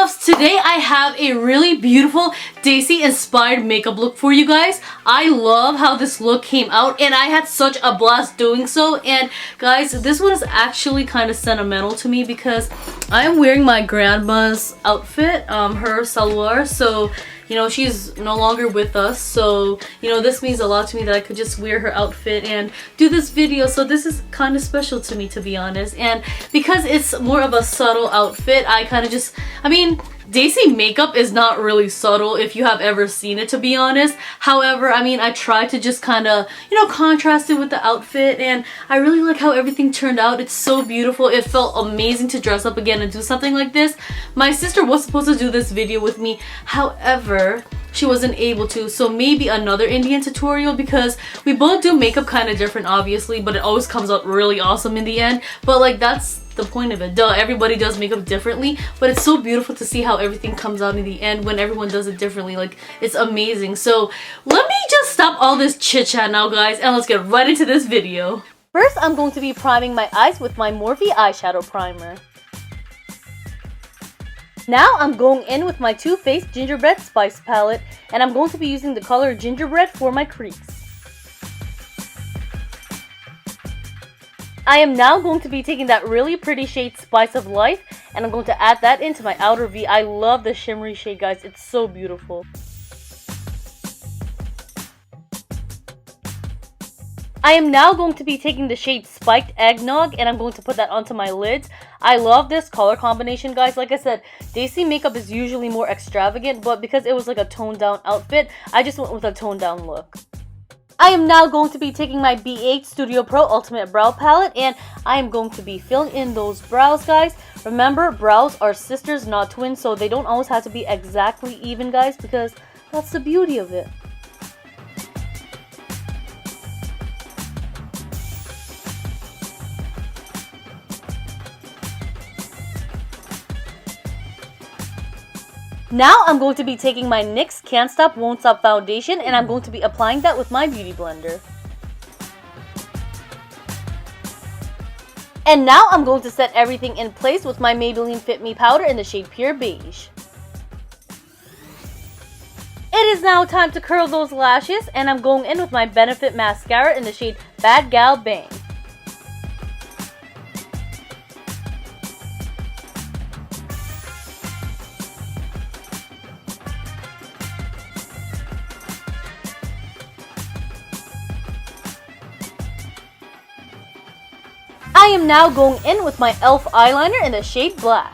loves, today I have a really beautiful Desi inspired makeup look for you guys. I love how this look came out and I had such a blast doing so. And guys, this one is actually kind of sentimental to me because I am wearing my grandma's outfit, her salwar. So you know, she's no longer with us, so you know, this means a lot to me that I could just wear her outfit and do this video. So this is kind of special to me, to be honest. And because it's more of a subtle outfit, I kind of just, I mean, Desi makeup is not really subtle if you have ever seen it, to be honest. However, I mean, I tried to just kind of, you know, contrast it with the outfit, and I really like how everything turned out. It's so beautiful. It felt amazing to dress up again and do something like this. My sister was supposed to do this video with me, however, she wasn't able to, so maybe another Indian tutorial, because we both do makeup kind of different, obviously, but it always comes out really awesome in the end. But like, that's the point of it. Duh, everybody does makeup differently, but it's so beautiful to see how everything comes out in the end when everyone does it differently. Like, it's amazing. So let me just stop all this chit chat now, guys, and let's get right into this video. First, I'm going to be priming my eyes with my Morphe Eyeshadow Primer. Now I'm going in with my Too Faced Gingerbread Spice Palette, and I'm going to be using the color Gingerbread for my crease. I am now going to be taking that really pretty shade Spice of Life, and I'm going to add that into my outer V. I love the shimmery shade, guys. It's so beautiful. I am now going to be taking the shade Spiked Eggnog, and I'm going to put that onto my lids. I love this color combination, guys. Like I said, Desi makeup is usually more extravagant, but because it was like a toned down outfit, I just went with a toned down look. I am now going to be taking my BH Studio Pro Ultimate Brow Palette, and I am going to be filling in those brows, guys. Remember, brows are sisters, not twins, so they don't always have to be exactly even, guys, because that's the beauty of it. Now I'm going to be taking my NYX Can't Stop Won't Stop foundation, and I'm going to be applying that with my beauty blender. And now I'm going to set everything in place with my Maybelline Fit Me powder in the shade Pure Beige. It is now time to curl those lashes, and I'm going in with my Benefit mascara in the shade Bad Gal Bang. I am now going in with my e.l.f. eyeliner in the shade Black.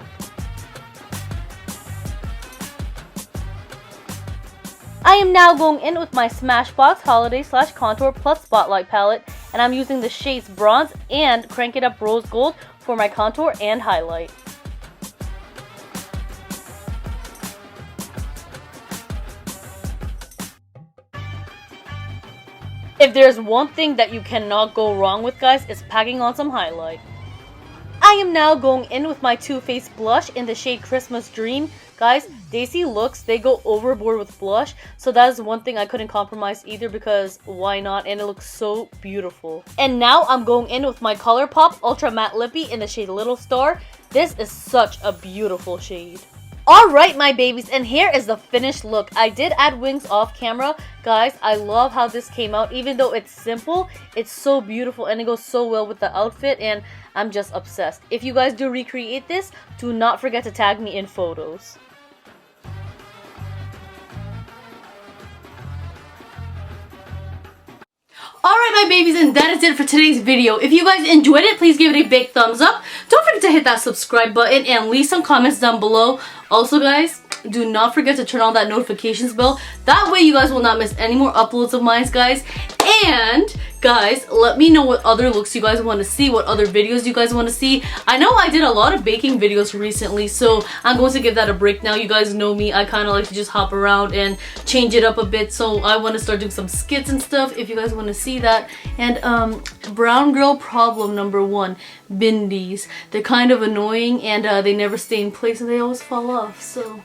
I am now going in with my Smashbox Holidaze / Contour Plus Spotlight palette, and I'm using the shades Bronze and Crank It Up Rose Gold for my contour and highlight. If there's one thing that you cannot go wrong with, guys, it's packing on some highlight. I am now going in with my Too Faced blush in the shade Christmas Dream. Guys, Desi looks, they go overboard with blush, so that is one thing I couldn't compromise either, because why not, and it looks so beautiful. And now I'm going in with my Colourpop Ultra Matte Lippie in the shade Little Star. This is such a beautiful shade. Alright, my babies, and here is the finished look. I did add wings off camera. Guys, I love how this came out. Even though it's simple, it's so beautiful and it goes so well with the outfit, and I'm just obsessed. If you guys do recreate this, do not forget to tag me in photos. Alright, my babies, and that is it for today's video. If you guys enjoyed it, please give it a big thumbs up. Don't forget to hit that subscribe button and leave some comments down below. Also, guys, do not forget to turn on that notifications bell. That way you guys will not miss any more uploads of mine, guys. And guys, let me know what other looks you guys want to see, what other videos you guys want to see. I know I did a lot of baking videos recently, so I'm going to give that a break now. You guys know me, I kind of like to just hop around and change it up a bit, so I want to start doing some skits and stuff if you guys want to see that. And brown girl problem number 1, bindies. They're kind of annoying, and they never stay in place and they always fall off. So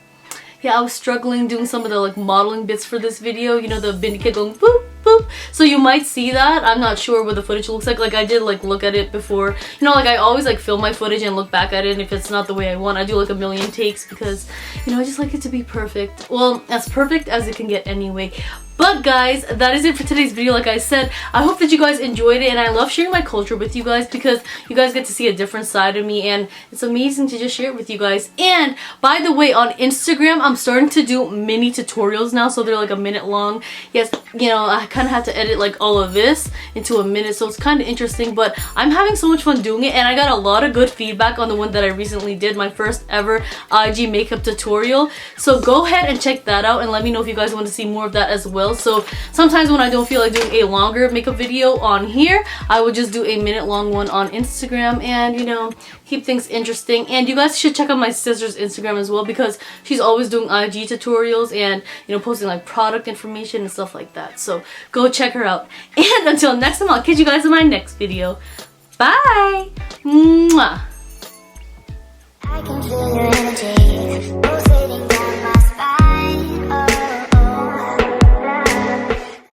yeah, I was struggling doing some of the like modeling bits for this video, you know, the bindi kid going boop boop. YouTube, so you might see that. I'm not sure what the footage looks like. Like I did like look at it before, you know, like I always like film my footage and look back at it, and if it's not the way I want, I do like a million takes because, you know, I just like it to be perfect. Well, as perfect as it can get anyway. But guys, that is it for today's video. Like I said, I hope that you guys enjoyed it, and I love sharing my culture with you guys because you guys get to see a different side of me, and it's amazing to just share it with you guys. And by the way, on Instagram, I'm starting to do mini tutorials now, so they're like a minute long. Yes, you know, I kind of have to edit like all of this into a minute, so it's kind of interesting, but I'm having so much fun doing it, and I got a lot of good feedback on the one that I recently did, my first ever IG makeup tutorial. So go ahead and check that out and let me know if you guys want to see more of that as well. So sometimes when I don't feel like doing a longer makeup video on here, I would just do a minute long one on Instagram and, you know, keep things interesting. And you guys should check out my sister's Instagram as well because she's always doing IG tutorials and, you know, posting like product information and stuff like that. So go check her out. And until next time, I'll catch you guys in my next video. Bye! Mwah! I can feel your energy.